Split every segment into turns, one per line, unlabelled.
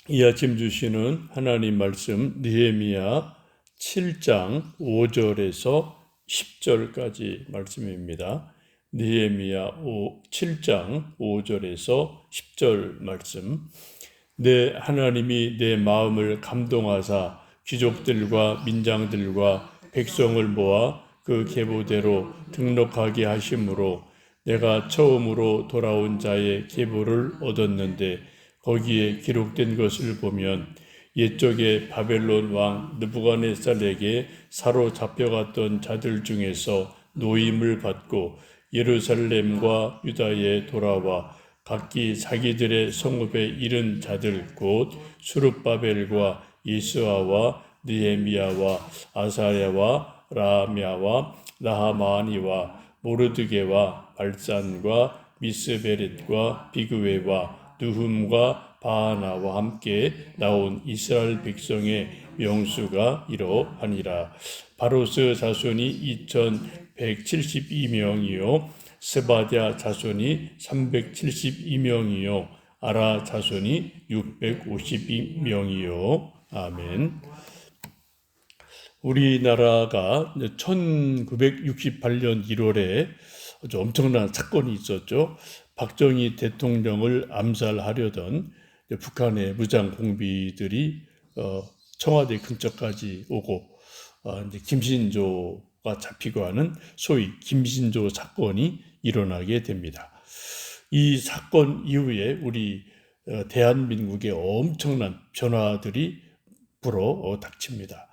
이 아침 주시는 하나님 말씀 느헤미야 7장 5절에서 10절까지 말씀입니다. 느헤미야 7장 5절에서 10절 말씀. 내 하나님이 내 마음을 감동하사 귀족들과 민장들과 백성을 모아 그 계보대로 등록하게 하심으로 내가 처음으로 돌아온 자의 계보를 얻었는데 거기에 기록된 것을 보면 옛적에 바벨론 왕 느부갓네살에게 사로잡혀갔던 자들 중에서 노임을 받고 예루살렘과 유다에 돌아와 각기 자기들의 성읍에 이른 자들 곧 수룹바벨과 예수아와 느헤미야와 아사랴와 라미야와 나하마니와 모르드게와 발산과 미스베렛과 비그웨와 느훔과 바하나와 함께 나온 이스라엘 백성의 명수가 이러하니라. 바로스 자손이 2172명이요 스바랴 자손이 372명이요 아라 자손이 652명이요. 아멘. 우리나라가 1968년 1월에 아주 엄청난 사건이 있었죠. 박정희 대통령을 암살하려던 북한의 무장 공비들이 청와대 근처까지 오고 이제 김신조가 잡히고 하는 소위 김신조 사건이 일어나게 됩니다. 이 사건 이후에 우리 대한민국에 엄청난 변화들이 불어 닥칩니다.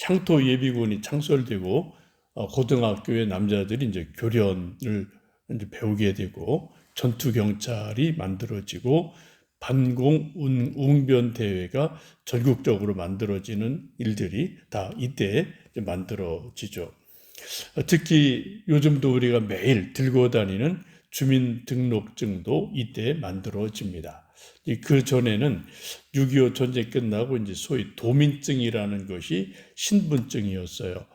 향토 예비군이 창설되고 고등학교의 남자들이 이제 교련을 이제 배우게 되고 전투 경찰이 만들어지고 반공 웅변 대회가 전국적으로 만들어지는 일들이 다 이때 만들어지죠. 특히 요즘도 우리가 매일 들고 다니는 주민등록증도 이때 만들어집니다. 그 전에는 6.25 전쟁 끝나고 이제 소위 도민증이라는 것이 신분증이었어요.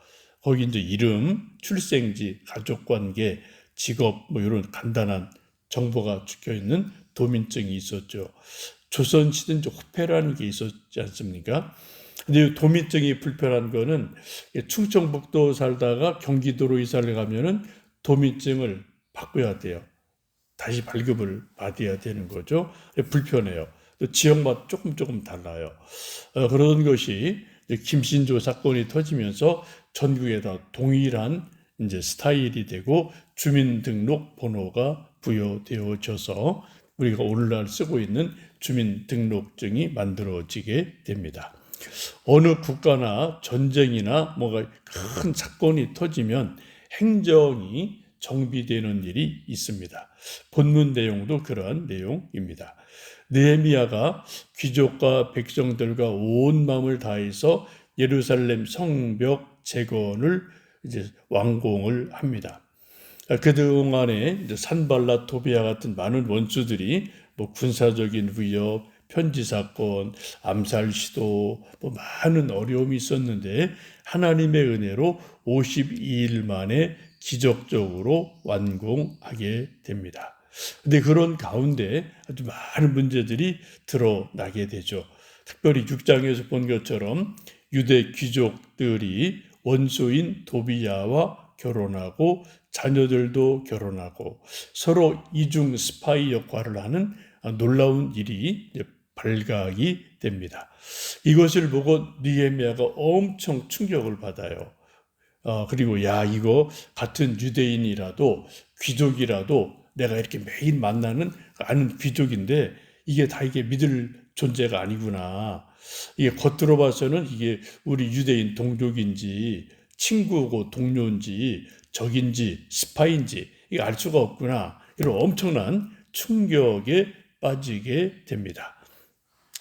거기 이제 이름, 출생지, 가족관계, 직업 뭐 이런 간단한 정보가 적혀 있는 도민증이 있었죠. 조선시대 이제 호패라는 게 있었지 않습니까? 근데 도민증이 불편한 거는 충청북도 살다가 경기도로 이사를 가면은 도민증을 바꿔야 돼요. 다시 발급을 받아야 되는 거죠. 불편해요. 또 지역마다 조금 달라요. 그런 것이 김신조 사건이 터지면서 전국에 다 동일한 이제 스타일이 되고 주민등록 번호가 부여되어져서 우리가 오늘날 쓰고 있는 주민등록증이 만들어지게 됩니다. 어느 국가나 전쟁이나 뭔가 큰 사건이 터지면 행정이 정비되는 일이 있습니다. 본문 내용도 그러한 내용입니다. 느헤미야가 귀족과 백성들과 온 마음을 다해서 예루살렘 성벽 재건을 이제 완공을 합니다. 그동안에 산발라 토비아 같은 많은 원수들이 뭐 군사적인 위협, 편지 사건, 암살 시도 뭐 많은 어려움이 있었는데 하나님의 은혜로 52일 만에 기적적으로 완공하게 됩니다. 근데 그런 가운데 아주 많은 문제들이 드러나게 되죠. 특별히 6장에서 본 것처럼 유대 귀족들이 원수인 도비야와 결혼하고 자녀들도 결혼하고 서로 이중 스파이 역할을 하는 놀라운 일이 발각이 됩니다. 이것을 보고 느헤미야가 엄청 충격을 받아요. 그리고 야 이거 같은 유대인이라도 귀족이라도 내가 이렇게 매일 만나는 아는 귀족인데 이게 다 이게 믿을 존재가 아니구나. 이게 겉으로 봐서는 이게 우리 유대인 동족인지 친구고 동료인지 적인지 스파인지 이게 알 수가 없구나. 이런 엄청난 충격에 빠지게 됩니다.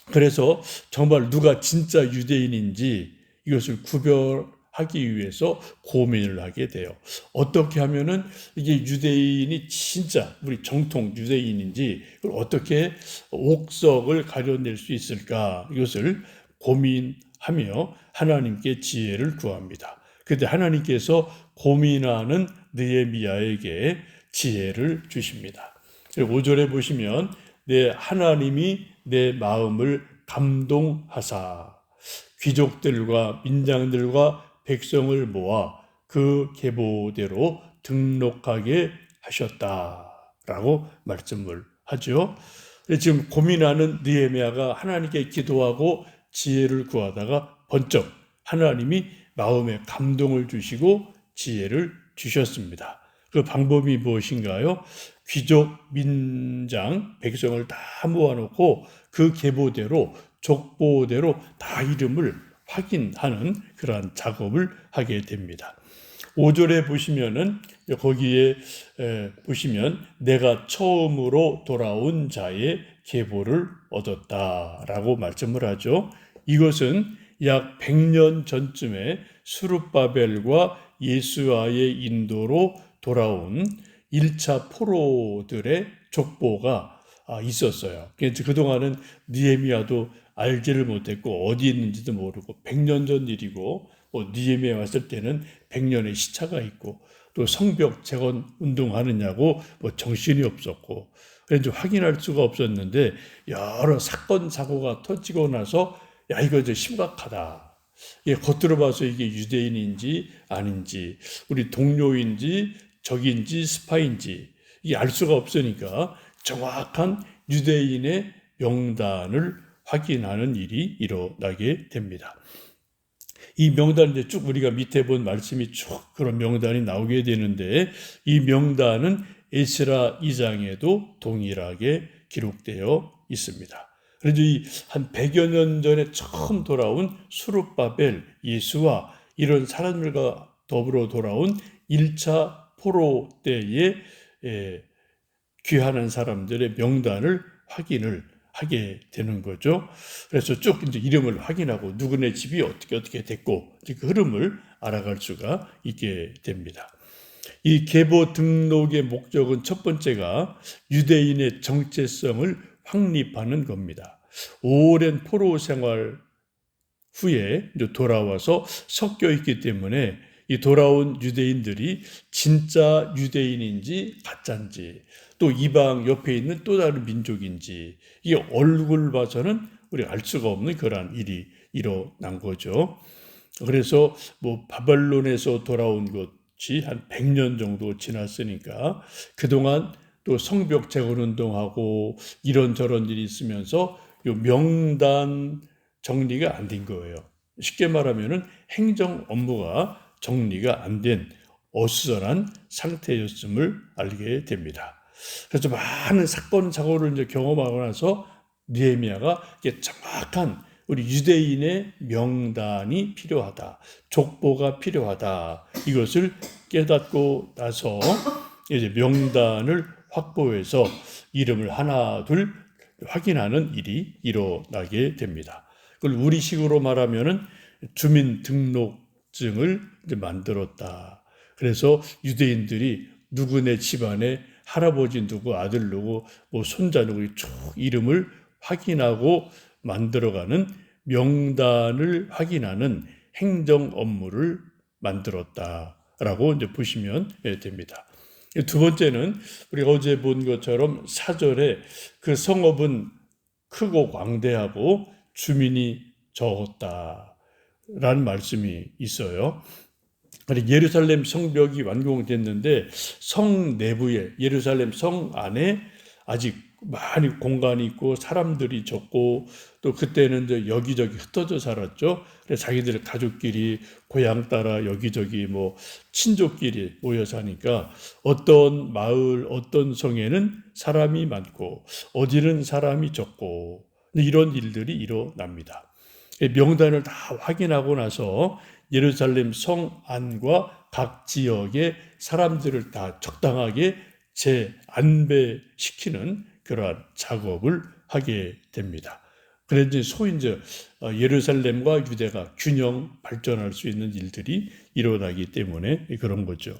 그래서 정말 누가 진짜 유대인인지 이것을 구별하기 위해서 고민을 하게 돼요. 어떻게 하면은 이게 유대인이 진짜 우리 정통 유대인인지 그걸 어떻게 옥석을 가려낼 수 있을까 이것을 고민하며 하나님께 지혜를 구합니다. 그런데 하나님께서 고민하는 느헤미야에게 지혜를 주십니다. 5절에 보시면 내 하나님이 내 마음을 감동하사 귀족들과 민장들과 백성을 모아 그 계보대로 등록하게 하셨다라고 말씀을 하죠. 지금 고민하는 느헤미야가 하나님께 기도하고 지혜를 구하다가 번쩍 하나님이 마음에 감동을 주시고 지혜를 주셨습니다. 그 방법이 무엇인가요? 귀족, 민장, 백성을 다 모아놓고 그 계보대로 족보대로 다 이름을 확인하는 그러한 작업을 하게 됩니다. 5절에 보시면은 거기에 보시면 내가 처음으로 돌아온 자의 계보를 얻었다라고 말씀을 하죠. 이것은 약 100년 전쯤에 스룹바벨과 예수아의 인도로 돌아온 1차 포로들의 족보가 있었어요. 그래서 그동안은 느헤미야도 알지를 못했고 어디 있는지도 모르고 100년 전 일이고 느헤미야 왔을 때는 100년의 시차가 있고 또 성벽 재건 운동하느냐고 정신이 없었고 그래서 확인할 수가 없었는데 여러 사건 사고가 터지고 나서 야 이거 이제 심각하다. 이게 겉으로 봐서 이게 유대인인지 아닌지 우리 동료인지 적인지 스파인지 이게 알 수가 없으니까 정확한 유대인의 명단을 확인하는 일이 일어나게 됩니다. 이 명단 이제 쭉 우리가 밑에 본 말씀이 쭉 그런 명단이 나오게 되는데 이 명단은 에스라 2장에도 동일하게 기록되어 있습니다. 그래서 이 한 100여 년 전에 처음 돌아온 수룹바벨, 예수와 이런 사람들과 더불어 돌아온 1차 포로 때에 귀환한 사람들의 명단을 확인을 하게 되는 거죠. 그래서 쭉 이제 이름을 확인하고 누구네 집이 어떻게 됐고 그 흐름을 알아갈 수가 있게 됩니다. 이 계보 등록의 목적은 첫 번째가 유대인의 정체성을 확립하는 겁니다. 오랜 포로 생활 후에 돌아와서 섞여 있기 때문에 이 돌아온 유대인들이 진짜 유대인인지 가짜인지 또 이방 옆에 있는 또 다른 민족인지 이게 얼굴 봐서는 우리가 알 수가 없는 그러한 일이 일어난 거죠. 그래서 바벨론에서 돌아온 것이 한 100년 정도 지났으니까 그동안 또 성벽 재건운동하고 이런저런 일이 있으면서 요 명단 정리가 안 된 거예요. 쉽게 말하면은 행정 업무가 정리가 안 된 어수선한 상태였음을 알게 됩니다. 그래서 많은 사건 사고를 이제 경험하고 나서 느헤미야가 정확한 우리 유대인의 명단이 필요하다, 족보가 필요하다 이것을 깨닫고 나서 이제 명단을 확보해서 이름을 하나 둘 확인하는 일이 일어나게 됩니다. 그걸 우리식으로 말하면은 주민등록증을 만들었다. 그래서 유대인들이 누구네 집안에 할아버지 누구, 아들 누구, 손자 누구 쭉 이름을 확인하고 만들어가는 명단을 확인하는 행정 업무를 만들었다라고 이제 보시면 됩니다. 두 번째는 우리가 어제 본 것처럼 4절에 그 성읍은 크고 광대하고 주민이 적었다라는 말씀이 있어요. 예루살렘 성벽이 완공됐는데 성 내부에 예루살렘 성 안에 아직 많이 공간이 있고 사람들이 적고 또 그때는 이제 여기저기 흩어져 살았죠. 그래서 자기들 가족끼리 고향 따라 여기저기 친족끼리 모여 사니까 어떤 마을 어떤 성에는 사람이 많고 어디는 사람이 적고 이런 일들이 일어납니다. 명단을 다 확인하고 나서 예루살렘 성 안과 각 지역의 사람들을 다 적당하게 재안배시키는 그러한 작업을 하게 됩니다. 그래서 소위 이제 예루살렘과 유대가 균형 발전할 수 있는 일들이 일어나기 때문에 그런 거죠.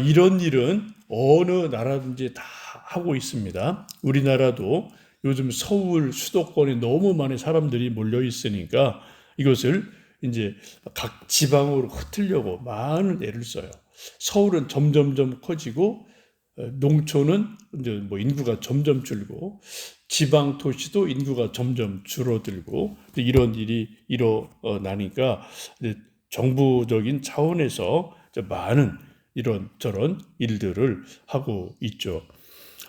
이런 일은 어느 나라든지 다 하고 있습니다. 우리나라도 요즘 서울 수도권에 너무 많은 사람들이 몰려 있으니까 이것을 이제 각 지방으로 흩으려고 많은 애를 써요. 서울은 점점점 커지고 농촌은 이제 뭐 인구가 점점 줄고 지방 도시도 인구가 점점 줄어들고 이런 일이 일어나니까 정부적인 차원에서 많은 이런 저런 일들을 하고 있죠.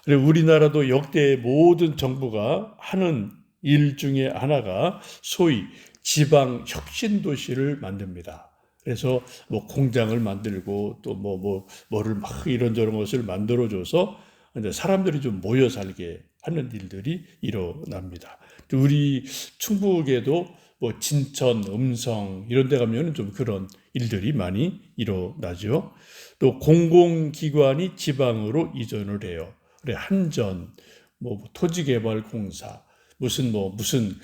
그리고 우리나라도 역대 모든 정부가 하는 일 중에 하나가 소위 지방 혁신 도시를 만듭니다. 그래서 뭐 공장을 만들고 또 뭐를 막 이런저런 것을 만들어줘서 사람들이 좀 모여 살게 하는 일들이 일어납니다. 또 우리 충북에도 뭐 진천, 음성 이런 데 가면 좀 그런 일들이 많이 일어나죠. 또 공공기관이 지방으로 이전을 해요. 그래 한전, 뭐 토지개발공사, 무슨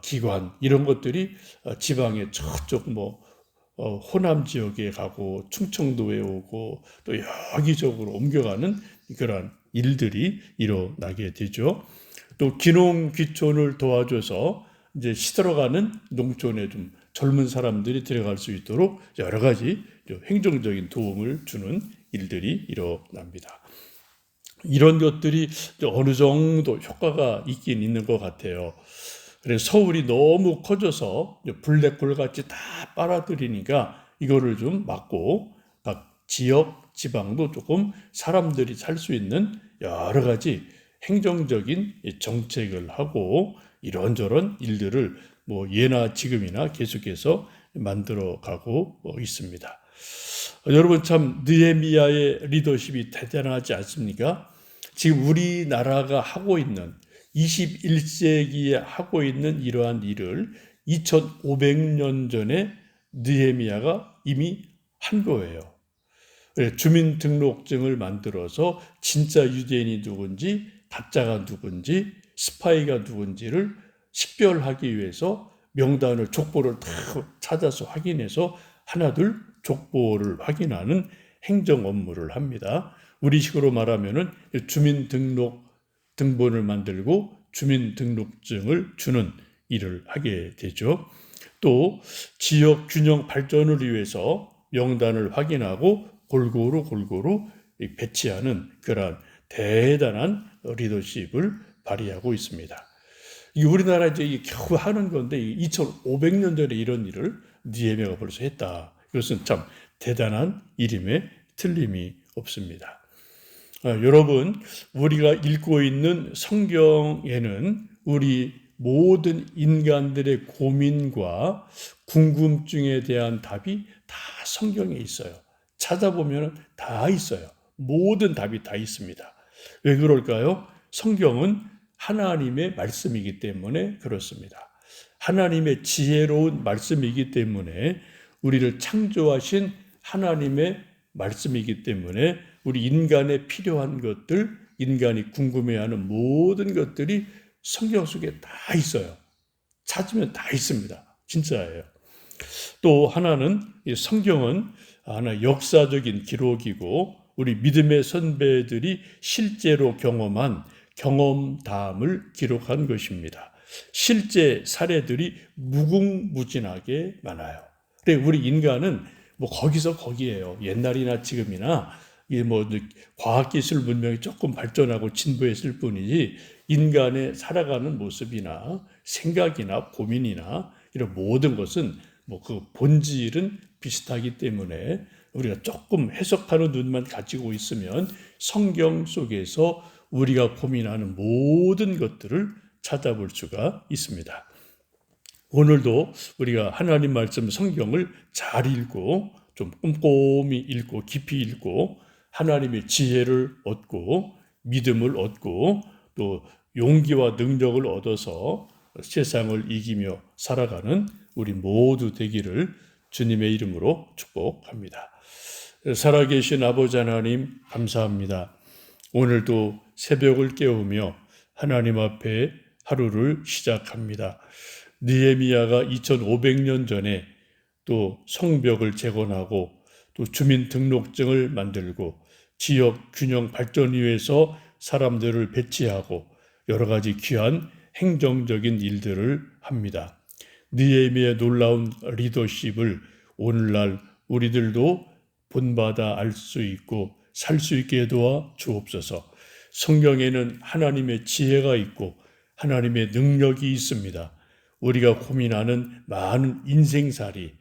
기관 이런 것들이 지방에 저쪽 호남 지역에 가고 충청도에 오고 또 여기저기로 옮겨가는 그러한 일들이 일어나게 되죠. 또 귀농귀촌을 도와줘서 이제 시들어가는 농촌에 좀 젊은 사람들이 들어갈 수 있도록 여러 가지 행정적인 도움을 주는 일들이 일어납니다. 이런 것들이 어느 정도 효과가 있긴 있는 것 같아요. 그래서 서울이 너무 커져서 블랙홀 같이 다 빨아들이니까 이거를 좀 막고 각 지역, 지방도 조금 사람들이 살 수 있는 여러 가지 행정적인 정책을 하고 이런저런 일들을 뭐 예나 지금이나 계속해서 만들어 가고 있습니다. 여러분 참 느헤미야의 리더십이 대단하지 않습니까? 지금 우리나라가 하고 있는 21세기에 하고 있는 이러한 일을 2500년 전에 느헤미야가 이미 한 거예요. 주민등록증을 만들어서 진짜 유대인이 누군지 가짜가 누군지 스파이가 누군지를 식별하기 위해서 명단을 족보를 다 찾아서 확인해서 하나둘 족보를 확인하는 행정 업무를 합니다. 우리식으로 말하면은 주민등록 등본을 만들고 주민등록증을 주는 일을 하게 되죠. 또 지역 균형 발전을 위해서 명단을 확인하고 골고루 배치하는 그러한 대단한 리더십을 발휘하고 있습니다. 우리나라 이제 겨우 하는 건데 2,500년 전에 이런 일을 느헤미야가 벌써 했다. 이것은 참 대단한 일임에 틀림이 없습니다. 여러분, 우리가 읽고 있는 성경에는 우리 모든 인간들의 고민과 궁금증에 대한 답이 다 성경에 있어요. 찾아보면 다 있어요. 모든 답이 다 있습니다. 왜 그럴까요? 성경은 하나님의 말씀이기 때문에 그렇습니다. 하나님의 지혜로운 말씀이기 때문에 우리를 창조하신 하나님의 말씀이기 때문에 우리 인간에 필요한 것들, 인간이 궁금해하는 모든 것들이 성경 속에 다 있어요. 찾으면 다 있습니다. 진짜예요. 또 하나는 성경은 하나 역사적인 기록이고 우리 믿음의 선배들이 실제로 경험한 경험담을 기록한 것입니다. 실제 사례들이 무궁무진하게 많아요. 근데 우리 인간은 거기서 거기에요. 옛날이나 지금이나 과학기술 문명이 조금 발전하고 진보했을 뿐이지 인간의 살아가는 모습이나 생각이나 고민이나 이런 모든 것은 그 본질은 비슷하기 때문에 우리가 조금 해석하는 눈만 가지고 있으면 성경 속에서 우리가 고민하는 모든 것들을 찾아볼 수가 있습니다. 오늘도 우리가 하나님 말씀 성경을 잘 읽고 좀 꼼꼼히 읽고 깊이 읽고 하나님의 지혜를 얻고 믿음을 얻고 또 용기와 능력을 얻어서 세상을 이기며 살아가는 우리 모두 되기를 주님의 이름으로 축복합니다. 살아계신 아버지 하나님 감사합니다. 오늘도 새벽을 깨우며 하나님 앞에 하루를 시작합니다. 느헤미야가 2500년 전에 또 성벽을 재건하고 또 주민등록증을 만들고 지역 균형 발전 위해서 사람들을 배치하고 여러 가지 귀한 행정적인 일들을 합니다. 느헤미야의 놀라운 리더십을 오늘날 우리들도 본받아 알 수 있고 살 수 있게 도와 주옵소서. 성경에는 하나님의 지혜가 있고 하나님의 능력이 있습니다. 우리가 고민하는 많은 인생살이,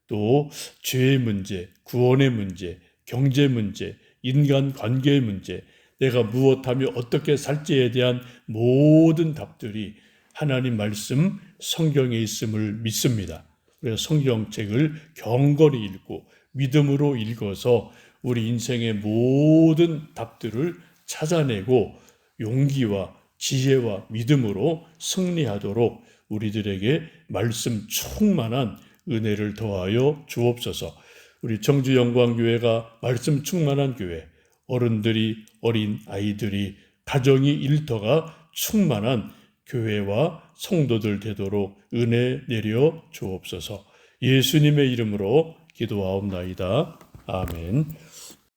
또 죄의 문제, 구원의 문제, 경제 문제, 인간관계의 문제, 내가 무엇하며 어떻게 살지에 대한 모든 답들이 하나님 말씀 성경에 있음을 믿습니다. 그래서 성경책을 경건히 읽고 믿음으로 읽어서 우리 인생의 모든 답들을 찾아내고 용기와 지혜와 믿음으로 승리하도록 우리들에게 말씀 충만한 은혜를 더하여 주옵소서. 우리 청주영광교회가 말씀 충만한 교회, 어른들이, 어린 아이들이, 가정이 일터가 충만한 교회와 성도들 되도록 은혜 내려 주옵소서. 예수님의 이름으로 기도하옵나이다. 아멘.